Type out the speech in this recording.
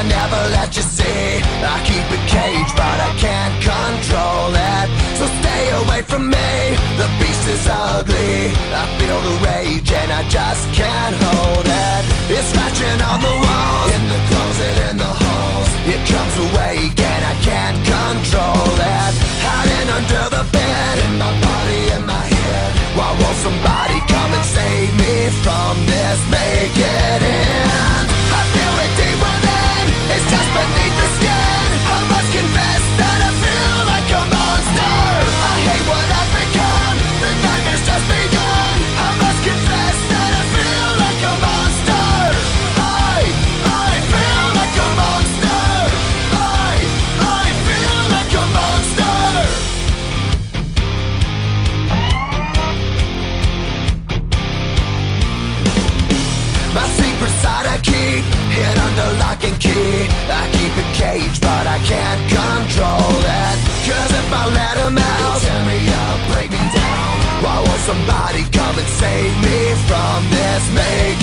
never let you see. I keep it caged, but I can't control it. So stay away from me, the beast is ugly. I feel the rage and I just can't hold it. It's scratching on the walls, in the closet, in the halls. It comes awake and I can't control it. Hiding under the bed, in my body, in my head. Why won't somebody come and save me from this? Make it end. I feel it deep within, it's just beneath the skin. I must confess that I feel like a monster. I hate what I've become, the nightmare's just begun. I must confess that I feel like a monster. I feel like a monster. I feel like a monster. My secret side I keep hid under lock and key. I keep it caged, but I can't control it. Cause if I let him out, he'll tear me up, break me down. Why won't somebody come and save me from this? Make